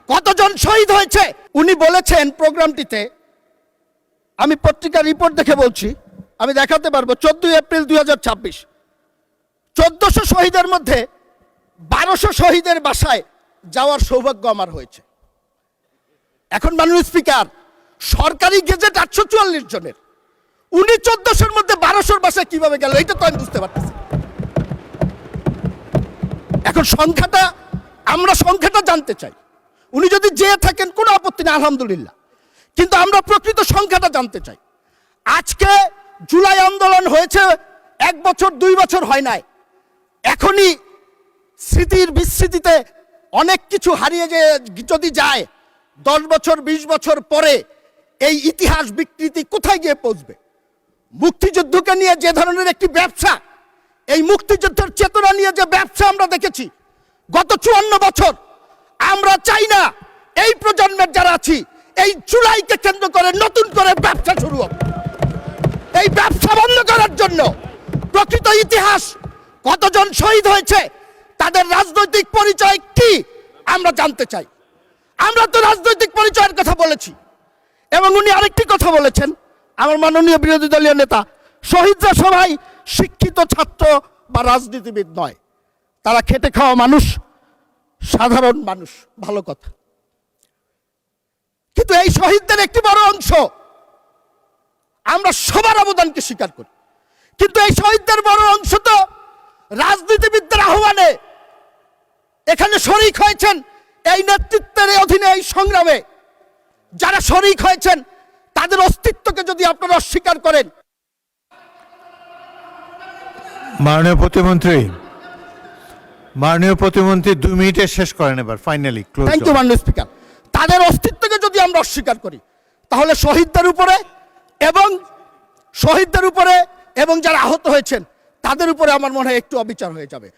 কতজন শহীদ হয়েছে উনি বলেছেন প্রোগ্রামটিতে। আমি পত্রিকার রিপোর্ট দেখে বলছি, আমি দেখাতে পারবো। 14 এপ্রিল 2026 1400 শহীদের মধ্যে 1200 শহীদের বাসায় যাওয়ার সৌভাগ্য আমার হয়েছে। এখন মাননীয় স্পিকার, সরকারি গেজেট 844 জনের, উনি 1400-র মধ্যে 1200-র বাসায় কিভাবে গেল এটা তো আমি বুঝতে পারতেছি। এখন আমরা সংখ্যাটা জানতে চাই। উনি যদি যেয়ে থাকেন কোনো আপত্তি নেই, আলহামদুলিল্লাহ, কিন্তু আমরা প্রকৃত সংখ্যাটা জানতে চাই। আজকে জুলাই আন্দোলন হয়েছে 1 বছর 2 বছর হয় নাই। এখনই স্মৃতির বিস্মৃতিতে অনেক কিছু হারিয়ে যদি যায়, 10 বছর 20 বছর পরে এই ইতিহাস বিকৃতি কোথায় গিয়ে পৌঁছবে? মুক্তিযুদ্ধকে নিয়ে যে ধরনের একটি ব্যবসা, এই মুক্তিযুদ্ধের চেতনা নিয়ে যে ব্যবসা আমরা দেখেছি গত 54 বছর, আমরা চাই না এই প্রজন্মের যারা আছি এই জুলাইকে কেন্দ্র করে নতুন করে ব্যবসা শুরু হবে। এই ব্যবসা বন্ধ করার জন্য প্রকৃত ইতিহাস, কতজন শহীদ হয়েছে, তাদের রাজনৈতিক পরিচয় কি আমরা জানতে চাই। আমরা তো রাজনৈতিক পরিচয়ের কথা বলেছি, এবং উনি আরেকটি কথা বলেছেন, আমার মাননীয় বিরোধী দলীয় নেতা, শহীদরা সবাই শিক্ষিত ছাত্র বা রাজনীতিবিদ নয়, তারা খেটে খাওয়া মানুষ, সাধারণ মানুষ। ভালো কথা, কিন্তু এই শহীদদের একটি বড় অংশ আমরা সবার অবদানকে স্বীকার করি, কিন্তু এই শহীদদের বড় অংশ তো রাজনীতিবিদদের আহ্বানে এখানে শরিক হয়েছেন। এই নেতৃত্বের অধীনে এই সংগ্রামে যারা শরিক হয়েছেন তাদের অস্তিত্বকে যদি আপনারা অস্বীকার করেন। মাননীয় প্রতিমন্ত্রী 2 মিনিটে শেষ করেন এবার, ফাইনালি ক্লোজ। থ্যাংক ইউ মাননীয় স্পিকার। তাদের অস্তিত্বকে যদি আমরা অস্বীকার করি, তাহলে শহীদদের উপরে এবং যারা আহত হয়েছেন তাদের উপরে আমার মনে হয় একটু অবিচার হয়ে যাবে।